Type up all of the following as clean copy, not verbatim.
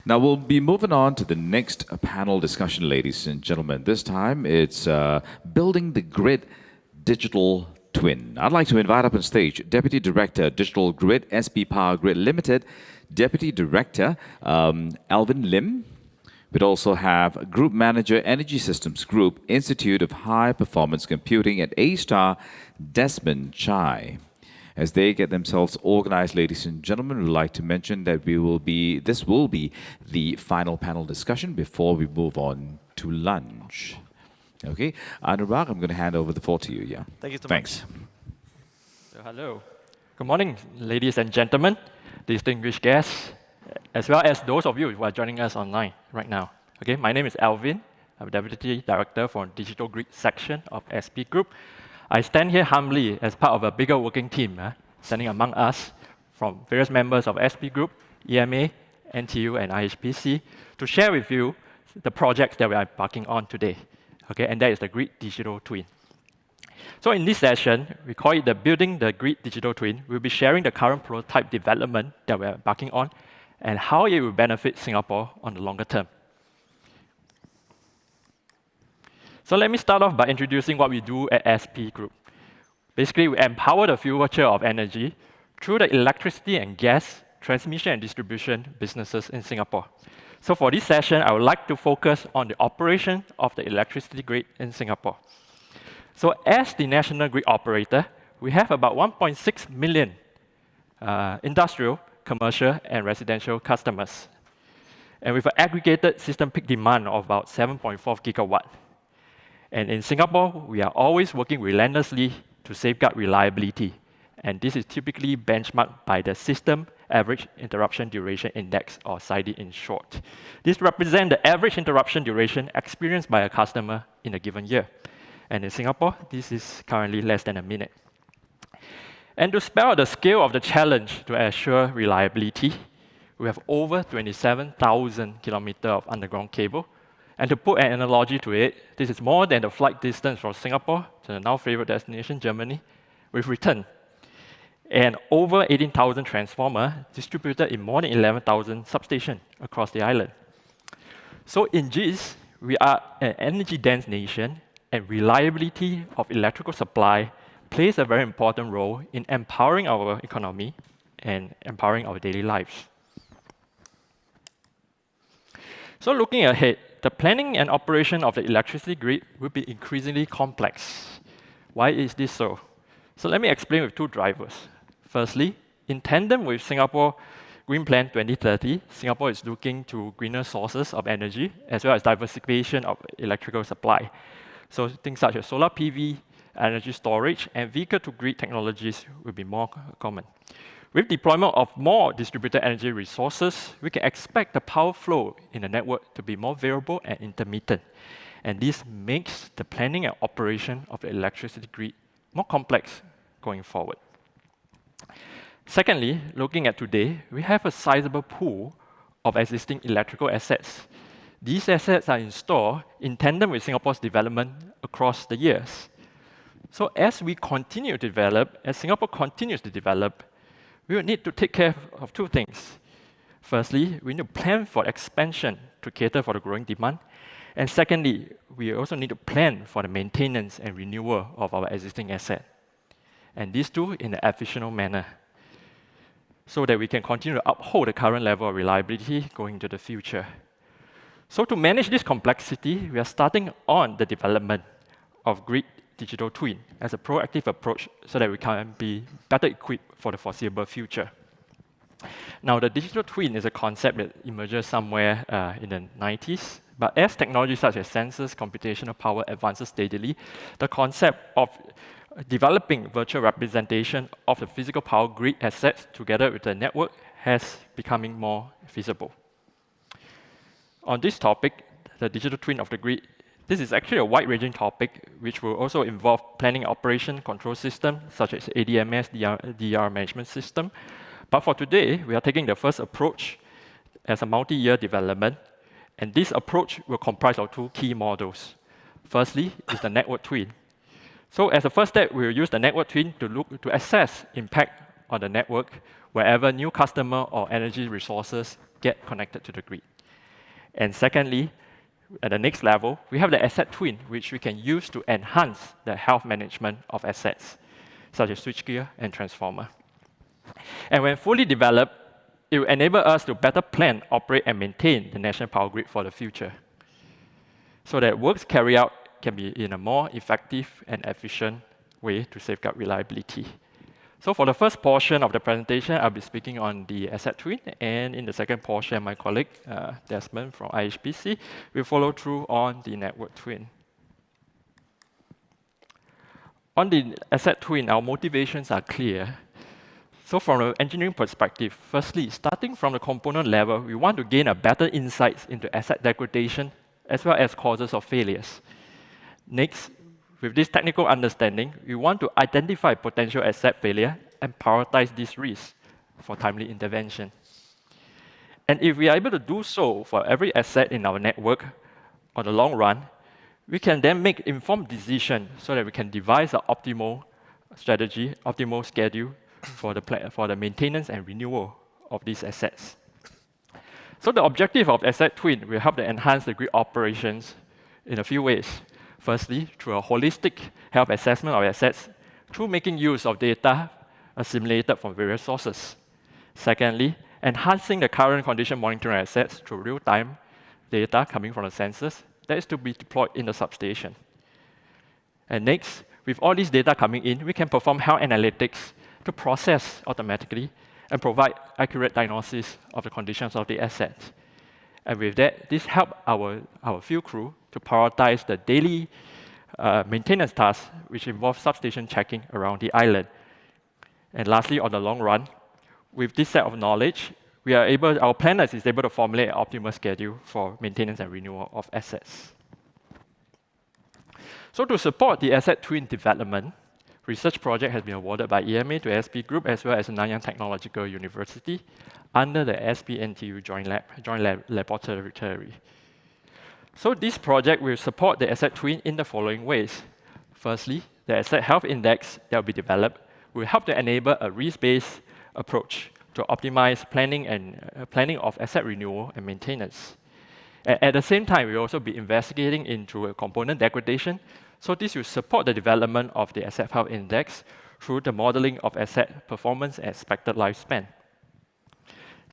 Now we'll be moving on to the next panel discussion, ladies and gentlemen. This time it's building the grid digital twin. I'd like to invite up on stage Deputy Director, Digital Grid, SP Power Grid Limited, Deputy Director Alvin Lim. We'd also have Group Manager, Energy Systems Group, Institute of High Performance Computing at A-Star, Desmond Chai. As they get themselves organized, ladies and gentlemen, we'd like to mention that this will be the final panel discussion before we move on to lunch. Okay, Anurag, I'm going to hand over the floor to you. Yeah. Thank you so Thanks. much. So, hello. Good morning, ladies and gentlemen, distinguished guests, as well as those of you who are joining us online right now. Okay, my name is Alvin. I'm Deputy Director for Digital Grid section of SP Group. I stand here humbly as part of a bigger working team, standing among us from various members of SP Group, EMA, NTU, and IHPC, to share with you the projects that we are embarking on today. Okay, and that is the Grid Digital Twin. So in this session, we call it the Building the Grid Digital Twin. We'll be sharing the current prototype development that we're embarking on and how it will benefit Singapore on the longer term. So let me start off by introducing what we do at SP Group. Basically, we empower the future of energy through the electricity and gas transmission and distribution businesses in Singapore. So for this session, I would like to focus on the operation of the electricity grid in Singapore. So as the national grid operator, we have about 1.6 million industrial, commercial, and residential customers. And with an aggregated system peak demand of about 7.4 gigawatt. And in Singapore, we are always working relentlessly to safeguard reliability. And this is typically benchmarked by the System Average Interruption Duration Index, or SAIDI in short. This represents the average interruption duration experienced by a customer in a given year. And in Singapore, this is currently less than a minute. And to spell out the scale of the challenge to assure reliability, we have over 27,000 kilometers of underground cable. And to put an analogy to it, this is more than the flight distance from Singapore to the now favorite destination, Germany, with return. And over 18,000 transformers distributed in more than 11,000 substations across the island. So in GIS, we are an energy-dense nation, and reliability of electrical supply plays a very important role in empowering our economy and empowering our daily lives. So looking ahead, the planning and operation of the electricity grid will be increasingly complex. Why is this so? So let me explain with two drivers. Firstly, in tandem with Singapore Green Plan 2030, Singapore is looking to greener sources of energy, as well as diversification of electrical supply. So things such as solar PV, energy storage, and vehicle-to-grid technologies will be more common. With deployment of more distributed energy resources, we can expect the power flow in the network to be more variable and intermittent. And this makes the planning and operation of the electricity grid more complex going forward. Secondly, looking at today, we have a sizable pool of existing electrical assets. These assets are installed in tandem with Singapore's development across the years. So as we continue to develop, as Singapore continues to develop, we will need to take care of two things. Firstly, we need to plan for expansion to cater for the growing demand. And secondly, we also need to plan for the maintenance and renewal of our existing asset. And these two in an efficient manner, so that we can continue to uphold the current level of reliability going into the future. So to manage this complexity, we are starting on the development of Grid Digital Twin as a proactive approach so that we can be better equipped for the foreseeable future. Now, the digital twin is a concept that emerges somewhere in the 90s, but as technologies such as sensors, computational power advances steadily, the concept of developing virtual representation of the physical power grid assets together with the network has becoming more feasible. On this topic, the digital twin of the grid, this is actually a wide-ranging topic which will also involve planning operation control system such as ADMS, DR management system. But for today, we are taking the first approach as a multi-year development, and this approach will comprise of two key models. Firstly is the network twin. So as a first step, we will use the network twin to assess impact on the network wherever new customer or energy resources get connected to the grid. And secondly, at the next level, we have the asset twin, which we can use to enhance the health management of assets, such as switchgear and transformer. And when fully developed, it will enable us to better plan, operate, and maintain the national power grid for the future, so that works carried out can be in a more effective and efficient way to safeguard reliability. So for the first portion of the presentation, I'll be speaking on the asset twin, and in the second portion, my colleague, Desmond from IHPC, will follow through on the network twin. On the asset twin, our motivations are clear. So from an engineering perspective, firstly, starting from the component level, we want to gain a better insights into asset degradation as well as causes of failures. Next, with this technical understanding, we want to identify potential asset failure and prioritize these risks for timely intervention. And if we are able to do so for every asset in our network on the long run, we can then make informed decisions so that we can devise an optimal strategy, optimal schedule for the maintenance and renewal of these assets. So the objective of Asset Twin will help to enhance the grid operations in a few ways. Firstly, through a holistic health assessment of assets, through making use of data assimilated from various sources. Secondly, enhancing the current condition monitoring assets through real-time data coming from the sensors that is to be deployed in the substation. And next, with all this data coming in, we can perform health analytics to process automatically and provide accurate diagnosis of the conditions of the asset. And with that, this helps our field crew to prioritize the daily maintenance tasks, which involve substation checking around the island. And lastly, on the long run, with this set of knowledge, our planners is able to formulate an optimal schedule for maintenance and renewal of assets. So to support the Asset Twin development, research project has been awarded by EMA to SP Group as well as Nanyang Technological University under the SP-NTU Joint Laboratory. So this project will support the Asset Twin in the following ways. Firstly, the Asset Health Index that will be developed will help to enable a risk-based approach to optimize planning of asset renewal and maintenance. At the same time, we'll also be investigating into a component degradation. So this will support the development of the Asset Health Index through the modeling of asset performance and expected lifespan.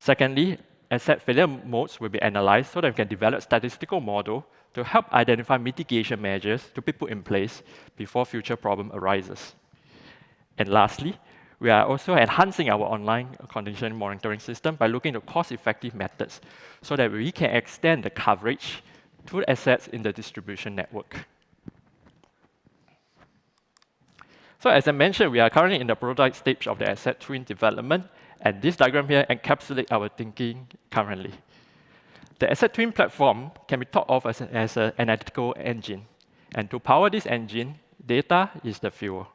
Secondly, asset failure modes will be analyzed so that we can develop statistical model to help identify mitigation measures to be put in place before future problem arises. And lastly, we are also enhancing our online condition monitoring system by looking at cost-effective methods so that we can extend the coverage to assets in the distribution network. So as I mentioned, we are currently in the prototype stage of the Asset Twin development, and this diagram here encapsulates our thinking currently. The Asset Twin platform can be thought of as an analytical engine. And to power this engine, data is the fuel.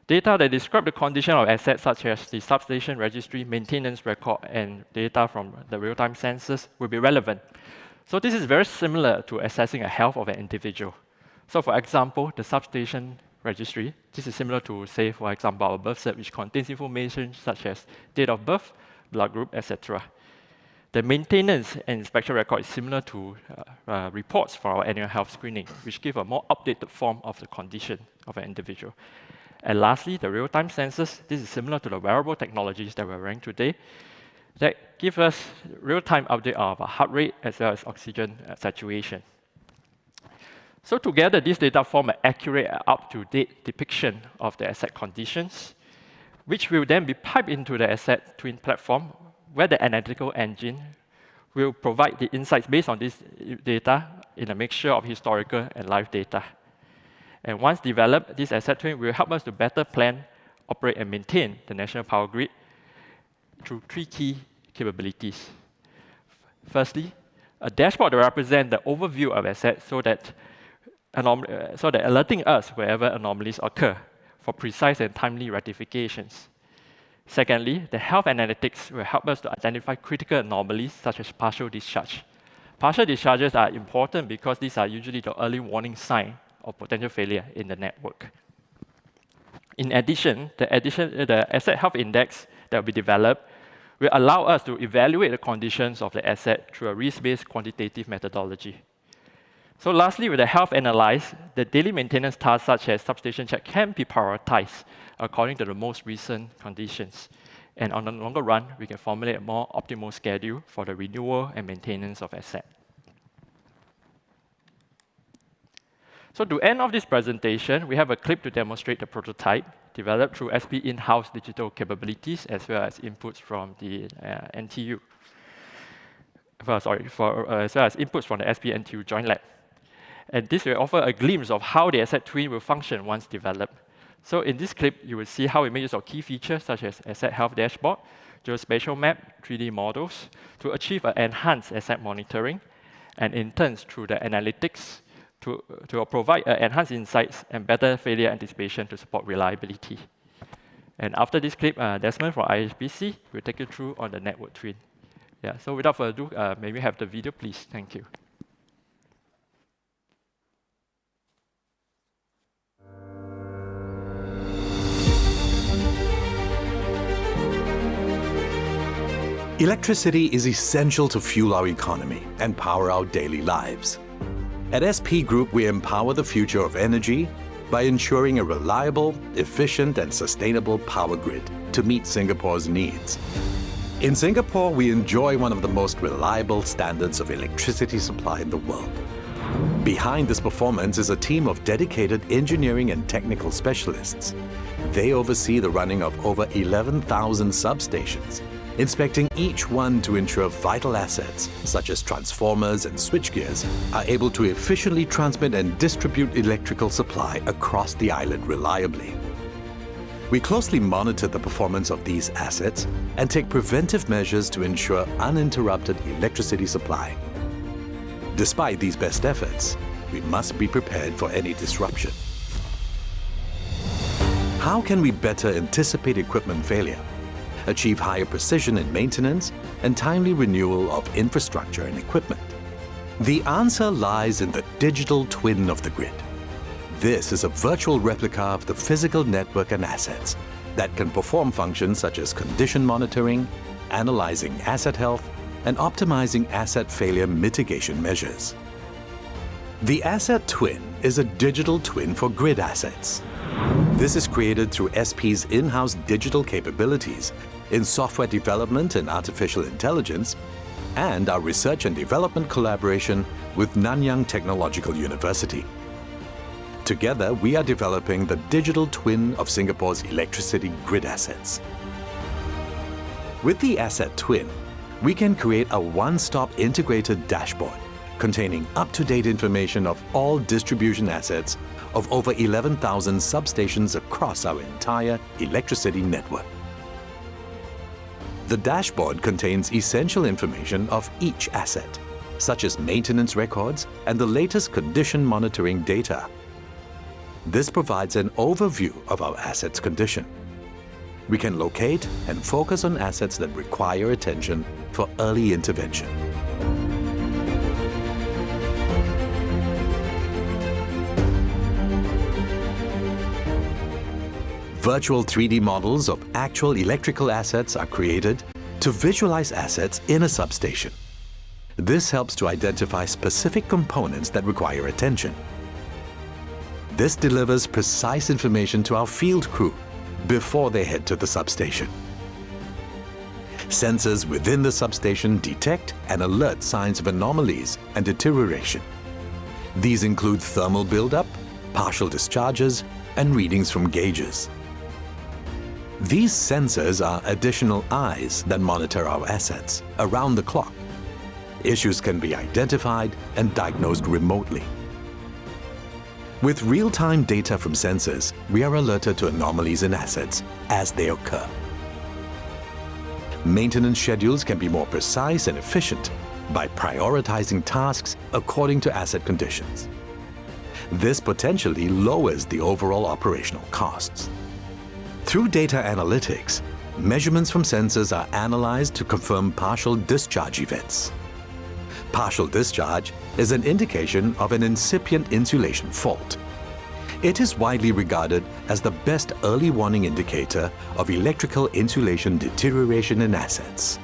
Data that describe the condition of assets such as the substation registry, maintenance record, and data from the real-time sensors will be relevant. So this is very similar to assessing the health of an individual. So for example, the substation registry, this is similar to, say, for example, our birth cert, which contains information such as date of birth, blood group, etc. The maintenance and inspection record is similar to reports for our annual health screening, which give a more updated form of the condition of an individual. And lastly, the real-time sensors, this is similar to the wearable technologies that we're wearing today, that give us real-time update of our heart rate as well as oxygen saturation. So together, these data form an accurate and up-to-date depiction of the asset conditions, which will then be piped into the Asset Twin platform, where the analytical engine will provide the insights based on this data in a mixture of historical and live data. And once developed, this Asset Twin will help us to better plan, operate, and maintain the national power grid through three key capabilities. Firstly, a dashboard that represents the overview of assets so that alerting us wherever anomalies occur for precise and timely rectifications. Secondly, the health analytics will help us to identify critical anomalies such as partial discharge. Partial discharges are important because these are usually the early warning sign of potential failure in the network. In addition, the asset health index that will be developed will allow us to evaluate the conditions of the asset through a risk-based quantitative methodology. So lastly, with the health analyzed, the daily maintenance tasks such as substation check can be prioritized according to the most recent conditions. And on the longer run, we can formulate a more optimal schedule for the renewal and maintenance of asset. So to end off this presentation, we have a clip to demonstrate the prototype developed through SP in-house digital capabilities as well as inputs from the NTU. As well as inputs from the SP NTU Joint Lab. And this will offer a glimpse of how the asset twin will function once developed. So in this clip, you will see how we make use of key features such as asset health dashboard, geospatial map, 3D models to achieve an enhanced asset monitoring, and in turn through the analytics to provide enhanced insights and better failure anticipation to support reliability. And after this clip, Desmond from IHBC will take you through on the network twin. Yeah, so without further ado, may we have the video, please? Thank you. Electricity is essential to fuel our economy and power our daily lives. At SP Group, we empower the future of energy by ensuring a reliable, efficient, and sustainable power grid to meet Singapore's needs. In Singapore, we enjoy one of the most reliable standards of electricity supply in the world. Behind this performance is a team of dedicated engineering and technical specialists. They oversee the running of over 11,000 substations, inspecting each one to ensure vital assets, such as transformers and switchgears, are able to efficiently transmit and distribute electrical supply across the island reliably. We closely monitor the performance of these assets and take preventive measures to ensure uninterrupted electricity supply. Despite these best efforts, we must be prepared for any disruption. How can we better anticipate equipment failure, achieve higher precision in maintenance, and timely renewal of infrastructure and equipment? The answer lies in the digital twin of the grid. This is a virtual replica of the physical network and assets that can perform functions such as condition monitoring, analyzing asset health, and optimizing asset failure mitigation measures. The asset twin is a digital twin for grid assets. This is created through SP's in-house digital capabilities in software development and artificial intelligence, and our research and development collaboration with Nanyang Technological University. Together, we are developing the digital twin of Singapore's electricity grid assets. With the asset twin, we can create a one-stop integrated dashboard containing up-to-date information of all distribution assets of over 11,000 substations across our entire electricity network. The dashboard contains essential information of each asset, such as maintenance records and the latest condition monitoring data. This provides an overview of our asset's condition. We can locate and focus on assets that require attention for early intervention. Virtual 3D models of actual electrical assets are created to visualize assets in a substation. This helps to identify specific components that require attention. This delivers precise information to our field crew before they head to the substation. Sensors within the substation detect and alert signs of anomalies and deterioration. These include thermal buildup, partial discharges, and readings from gauges. These sensors are additional eyes that monitor our assets around the clock. Issues can be identified and diagnosed remotely. With real-time data from sensors, we are alerted to anomalies in assets as they occur. Maintenance schedules can be more precise and efficient by prioritizing tasks according to asset conditions. This potentially lowers the overall operational costs. Through data analytics, measurements from sensors are analyzed to confirm partial discharge events. Partial discharge is an indication of an incipient insulation fault. It is widely regarded as the best early warning indicator of electrical insulation deterioration in assets.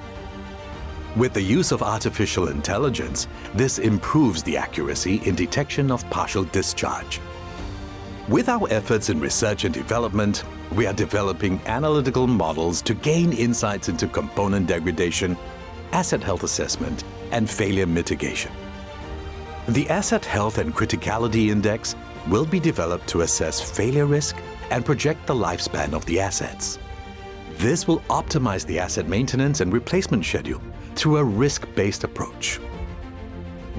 With the use of artificial intelligence, this improves the accuracy in detection of partial discharge. With our efforts in research and development, we are developing analytical models to gain insights into component degradation, asset health assessment, and failure mitigation. The Asset Health and Criticality Index will be developed to assess failure risk and project the lifespan of the assets. This will optimize the asset maintenance and replacement schedule through a risk-based approach.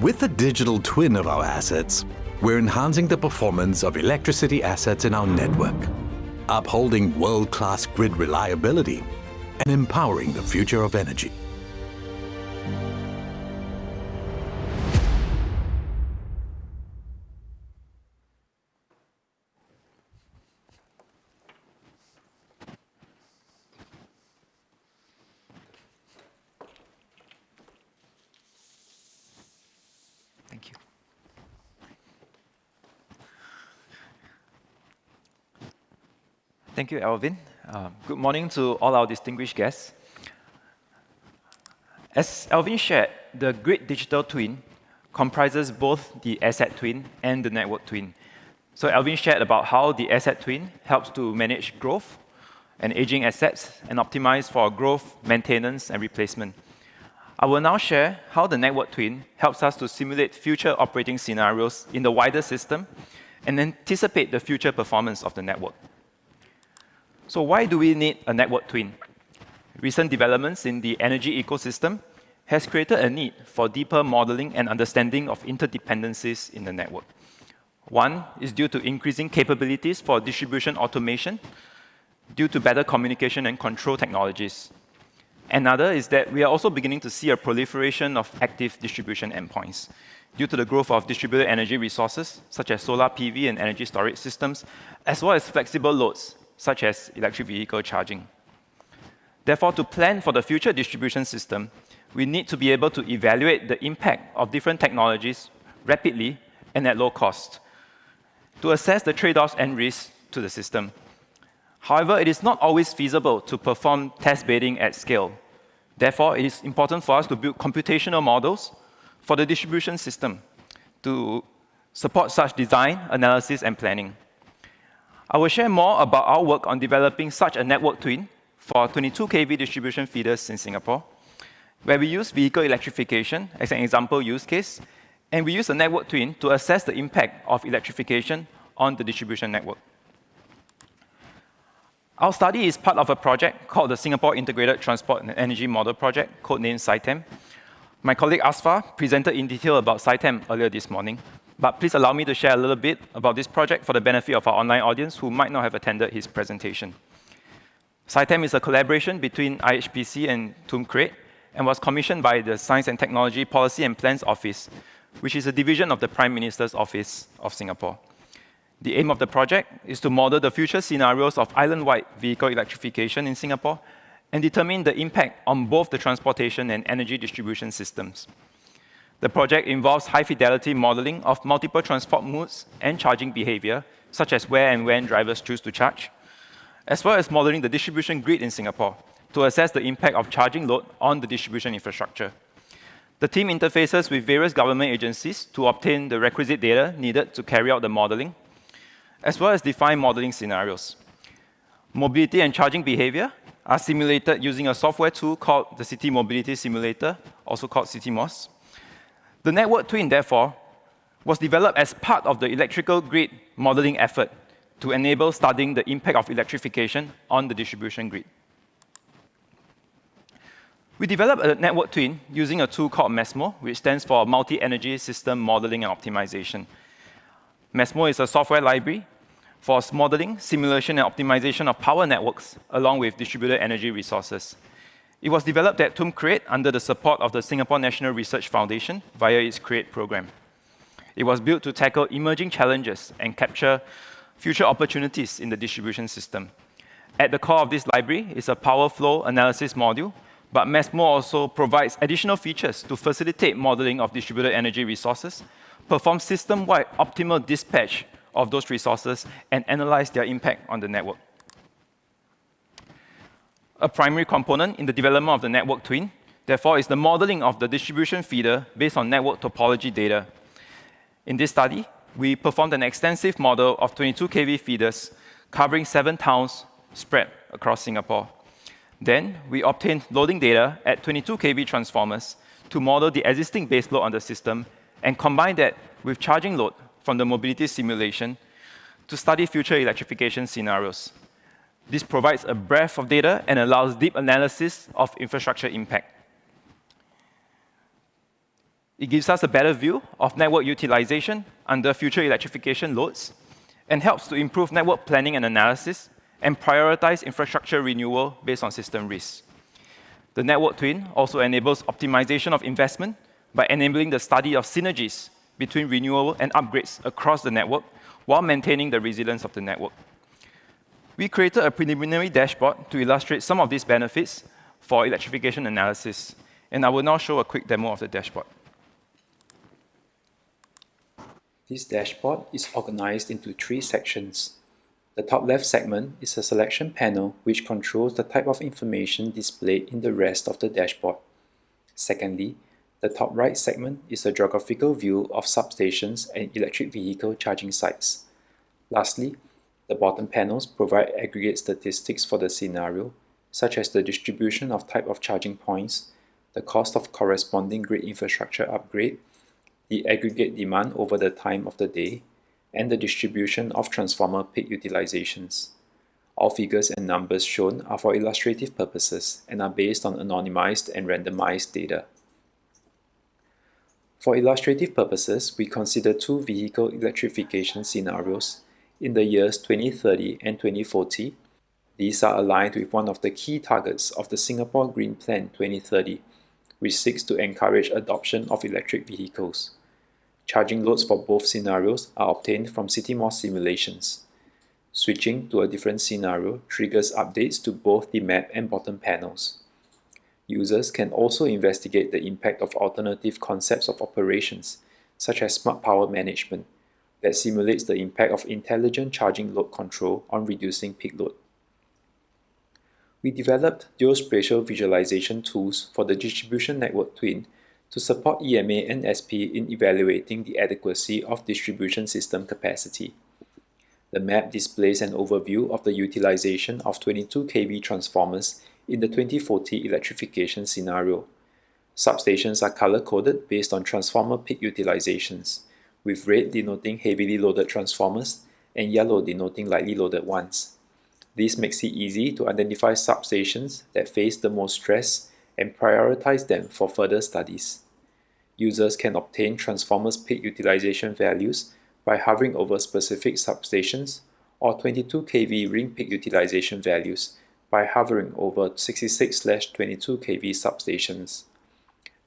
With the digital twin of our assets, we're enhancing the performance of electricity assets in our network, upholding world-class grid reliability, and empowering the future of energy. Thank you. Thank you, Alvin. Good morning to all our distinguished guests. As Alvin shared, the Grid Digital Twin comprises both the asset twin and the network twin. So Alvin shared about how the asset twin helps to manage growth and aging assets and optimize for growth, maintenance, and replacement. I will now share how the network twin helps us to simulate future operating scenarios in the wider system and anticipate the future performance of the network. So why do we need a network twin? Recent developments in the energy ecosystem has created a need for deeper modeling and understanding of interdependencies in the network. One is due to increasing capabilities for distribution automation due to better communication and control technologies. Another is that we are also beginning to see a proliferation of active distribution endpoints due to the growth of distributed energy resources, such as solar PV and energy storage systems, as well as flexible loads, such as electric vehicle charging. Therefore, to plan for the future distribution system, we need to be able to evaluate the impact of different technologies rapidly and at low cost to assess the trade-offs and risks to the system. However, it is not always feasible to perform test bedding at scale. Therefore, it is important for us to build computational models for the distribution system to support such design, analysis, and planning. I will share more about our work on developing such a network twin for 22 kV distribution feeders in Singapore, where we use vehicle electrification as an example use case, and we use a network twin to assess the impact of electrification on the distribution network. Our study is part of a project called the Singapore Integrated Transport and Energy Model Project, codenamed SITEM. My colleague Asfar presented in detail about SITEM earlier this morning, but please allow me to share a little bit about this project for the benefit of our online audience who might not have attended his presentation. SITEM is a collaboration between IHPC and TUM Crete and was commissioned by the Science and Technology Policy and Plans Office, which is a division of the Prime Minister's Office of Singapore. The aim of the project is to model the future scenarios of island-wide vehicle electrification in Singapore and determine the impact on both the transportation and energy distribution systems. The project involves high-fidelity modeling of multiple transport modes and charging behavior, such as where and when drivers choose to charge, as well as modeling the distribution grid in Singapore to assess the impact of charging load on the distribution infrastructure. The team interfaces with various government agencies to obtain the requisite data needed to carry out the modeling, as well as define modeling scenarios. Mobility and charging behavior are simulated using a software tool called the City Mobility Simulator, also called CityMOS. The network twin, therefore, was developed as part of the electrical grid modeling effort to enable studying the impact of electrification on the distribution grid. We developed a network twin using a tool called MESMO, which stands for Multi-Energy System Modeling and Optimization. MESMO is a software library for modeling, simulation, and optimization of power networks along with distributed energy resources. It was developed at TUM Crete under the support of the Singapore National Research Foundation via its CREATE program. It was built to tackle emerging challenges and capture future opportunities in the distribution system. At the core of this library is a power flow analysis module, but MESMO also provides additional features to facilitate modeling of distributed energy resources, perform system-wide optimal dispatch of those resources and analyze their impact on the network. A primary component in the development of the network twin, therefore, is the modeling of the distribution feeder based on network topology data. In this study, we performed an extensive model of 22 kV feeders covering 7 towns spread across Singapore. Then, we obtained loading data at 22 kV transformers to model the existing base load on the system and combine that with charging load from the mobility simulation to study future electrification scenarios. This provides a breadth of data and allows deep analysis of infrastructure impact. It gives us a better view of network utilization under future electrification loads and helps to improve network planning and analysis and prioritize infrastructure renewal based on system risks. The network twin also enables optimization of investment by enabling the study of synergies between renewal and upgrades across the network while maintaining the resilience of the network. We created a preliminary dashboard to illustrate some of these benefits for electrification analysis, and I will now show a quick demo of the dashboard. This dashboard is organized into 3 sections. The top left segment is a selection panel which controls the type of information displayed in the rest of the dashboard. Secondly, the top right segment is a geographical view of substations and electric vehicle charging sites. Lastly, the bottom panels provide aggregate statistics for the scenario, such as the distribution of type of charging points, the cost of corresponding grid infrastructure upgrade, the aggregate demand over the time of the day, and the distribution of transformer peak utilizations. All figures and numbers shown are for illustrative purposes and are based on anonymized and randomized data. For illustrative purposes, we consider 2 vehicle electrification scenarios in the years 2030 and 2040. These are aligned with one of the key targets of the Singapore Green Plan 2030, which seeks to encourage adoption of electric vehicles. Charging loads for both scenarios are obtained from CityMOS simulations. Switching to a different scenario triggers updates to both the map and bottom panels. Users can also investigate the impact of alternative concepts of operations, such as smart power management, that simulates the impact of intelligent charging load control on reducing peak load. We developed geospatial visualization tools for the distribution network twin to support EMA and SP in evaluating the adequacy of distribution system capacity. The map displays an overview of the utilization of 22 kV transformers in the 2040 electrification scenario. Substations are color-coded based on transformer peak utilizations, with red denoting heavily loaded transformers and yellow denoting lightly loaded ones. This makes it easy to identify substations that face the most stress and prioritize them for further studies. Users can obtain transformers peak utilization values by hovering over specific substations, or 22 kV ring peak utilization values by hovering over 66/22 kV substations.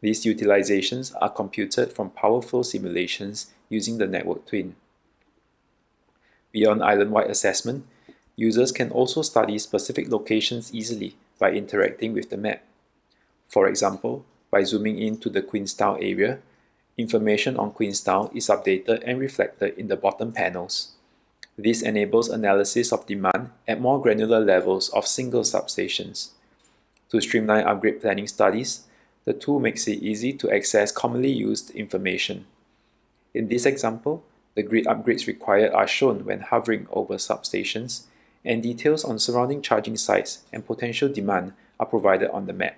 These utilizations are computed from power flow simulations using the network twin. Beyond island-wide assessment, users can also study specific locations easily by interacting with the map. For example, by zooming into the Queenstown area, information on Queenstown is updated and reflected in the bottom panels. This enables analysis of demand at more granular levels of single substations. To streamline upgrade planning studies, the tool makes it easy to access commonly used information. In this example, the grid upgrades required are shown when hovering over substations, and details on surrounding charging sites and potential demand are provided on the map.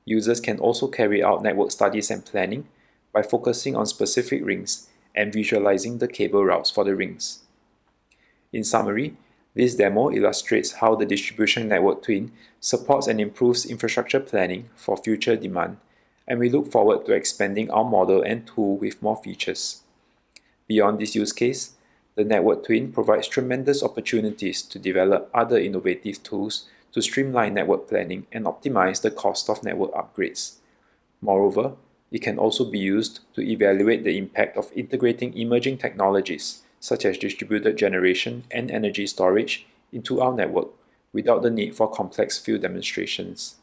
Users can also carry out network studies and planning by focusing on specific rings and visualizing the cable routes for the rings. In summary, this demo illustrates how the distribution network twin supports and improves infrastructure planning for future demand, and we look forward to expanding our model and tool with more features. Beyond this use case, the network twin provides tremendous opportunities to develop other innovative tools to streamline network planning and optimize the cost of network upgrades. Moreover, it can also be used to evaluate the impact of integrating emerging technologies such as distributed generation and energy storage into our network without the need for complex field demonstrations.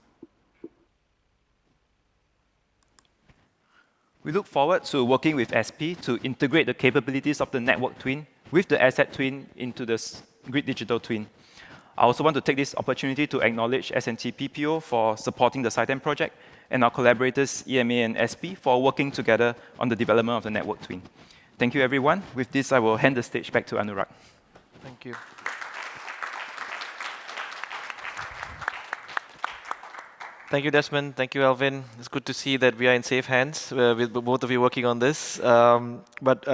We look forward to working with SP to integrate the capabilities of the network twin with the asset twin into the grid digital twin. I also want to take this opportunity to acknowledge S&T PPO for supporting the SciTem project and our collaborators EMA and SP for working together on the development of the network twin. Thank you, everyone. With this, I will hand the stage back to Anurag. Thank you. Thank you, Desmond. Thank you, Alvin. It's good to see that we are in safe hands with both of you working on this. But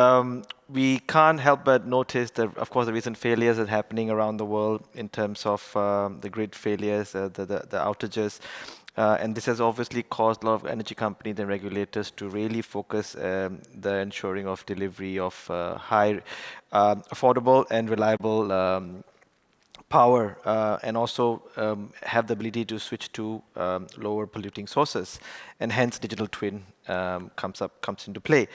we can't help but notice that, of course, the recent failures that are happening around the world in terms of the grid failures, the outages. And this has obviously caused a lot of energy companies and regulators to really focus the ensuring of delivery of high, affordable and reliable power, and also have the ability to switch to lower polluting sources, and hence digital twin comes into play.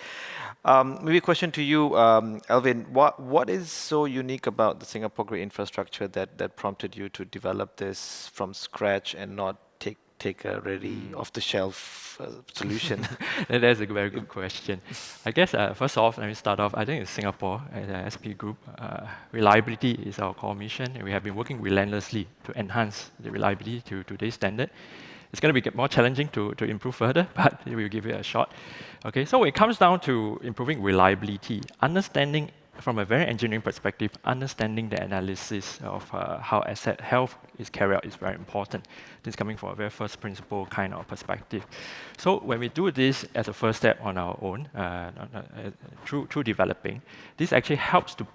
Maybe a question to you, Alvin. What is so unique about the Singapore grid infrastructure that prompted you to develop this from scratch and not take a ready off-the-shelf solution? That's a very good question. I guess first off, let me start off. I think in Singapore, as an SP group, reliability is our core mission, and we have been working relentlessly to enhance the reliability to today's standard. It's going to be more challenging to improve further, but we'll give it a shot. Okay, so when it comes down to improving reliability, understanding from a very engineering perspective, understanding the analysis of how asset health is carried out is very important. This is coming from a very first principle kind of perspective. So when we do this as a first step on our own, through developing, this actually helps to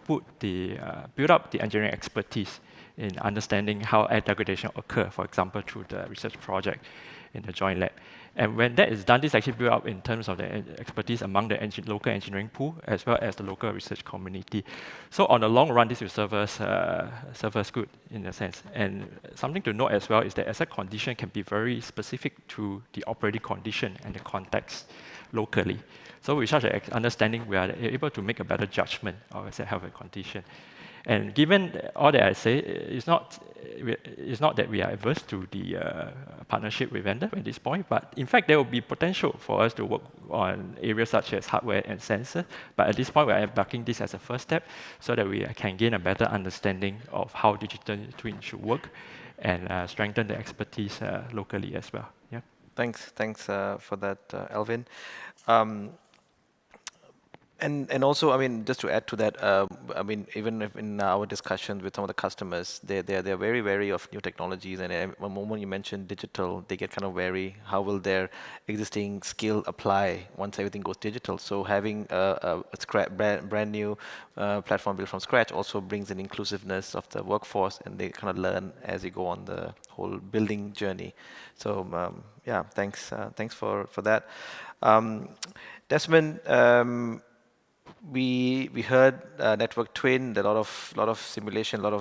build up the engineering expertise in understanding how air degradation occurs, for example, through the research project in the joint lab. And when that is done, this actually built up in terms of the expertise among the local engineering pool, as well as the local research community. So on the long run, this will serve us good in a sense. And something to note as well is that asset condition can be very specific to the operating condition and the context locally. So with such an understanding, we are able to make a better judgment of asset health and condition. And given all that I say, it's not that we are averse to the partnership with vendor at this point, but in fact, there will be potential for us to work on areas such as hardware and sensors. But at this point, we are embarking this as a first step so that we can gain a better understanding of how digital twin should work and strengthen the expertise locally as well. Yeah. Thanks for that, Alvin. And also, I mean, just to add to that, I mean, even if in our discussions with some of the customers, they're very wary of new technologies. And one moment you mentioned digital, they get kind of wary. How will their existing skill apply once everything goes digital? So having a brand new platform built from scratch also brings an inclusiveness of the workforce, and they kind of learn as you go on the whole building journey. So yeah, thanks for that. Desmond. We heard network twin, a lot of simulation, a lot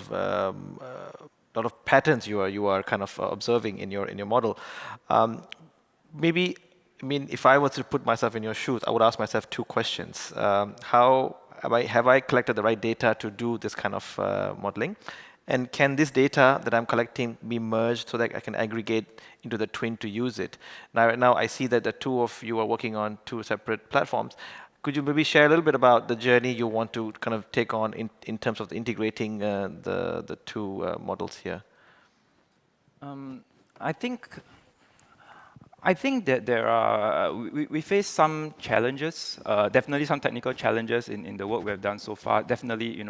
of patterns you are kind of observing in your model. Maybe, I mean, if I were to put myself in your shoes, I would ask myself two questions. How have I collected the right data to do this kind of modeling? And can this data that I'm collecting be merged so that I can aggregate into the twin to use it? Now I see that the two of you are working on two separate platforms. Could you maybe share a little bit about the journey you want to kind of take on in terms of integrating the two models here? I think that there are we face some challenges, definitely some technical challenges in the work we have done so far. Definitely,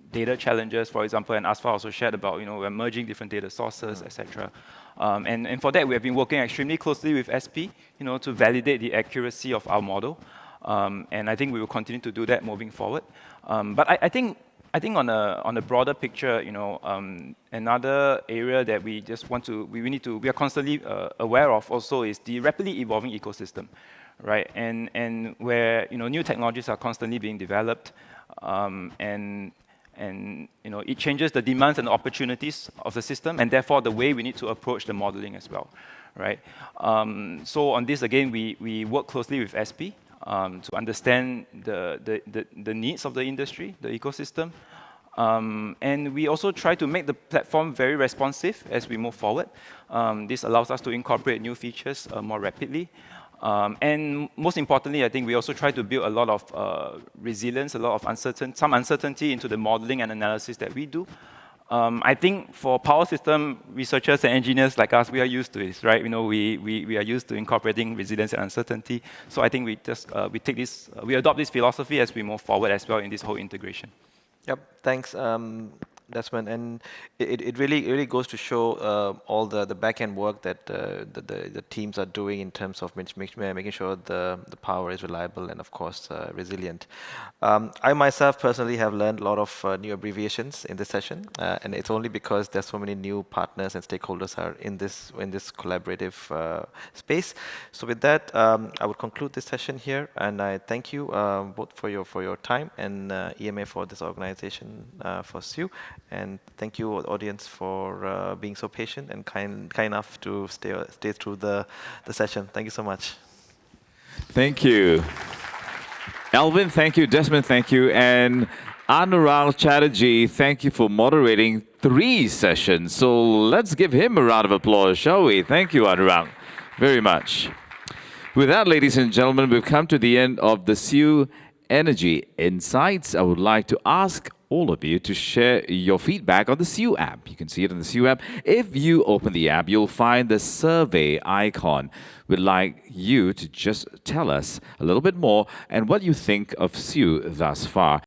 data challenges, for example, and Asfar also shared about, we're merging different data sources, etc. And for that, we have been working extremely closely with SP, to validate the accuracy of our model. And I think we will continue to do that moving forward. But I think on a broader picture, another area that we just want to, we are constantly aware of also is the rapidly evolving ecosystem, right? And where new technologies are constantly being developed, and it changes the demands and opportunities of the system, and therefore the way we need to approach the modeling as well, right? So on this again, we work closely with SP to understand the needs of the industry, the ecosystem, and we also try to make the platform very responsive as we move forward. This allows us to incorporate new features more rapidly. And most importantly, I think we also try to build a lot of resilience, a lot of some uncertainty into the modeling and analysis that we do. I think for power system researchers and engineers like us, we are used to this, right? We are used to incorporating resilience and uncertainty. So I think we adopt this philosophy as we move forward as well in this whole integration. Yep, thanks, Desmond. And it really goes to show all the back-end work that the teams are doing in terms of making sure the power is reliable and, of course, resilient. I myself personally have learned a lot of new abbreviations in this session, and it's only because there's so many new partners and stakeholders are in this collaborative space. So with that, I would conclude this session here, and I thank you both for your time and EMA for this organization for SUE. And thank you, audience, for being so patient and kind enough to stay through the session. Thank you so much. Thank you. Alvin, thank you. Desmond, thank you. And Anurag Chatterjee, thank you for moderating 3 sessions. So let's give him a round of applause, shall we? Thank you, Anurag, very much. With that, ladies and gentlemen, we've come to the end of the SUE Energy Insights. I would like to ask all of you to share your feedback on the SUE app. You can see it on the SUE app. If you open the app, you'll find the survey icon. We'd like you to just tell us a little bit more and what you think of SUE thus far.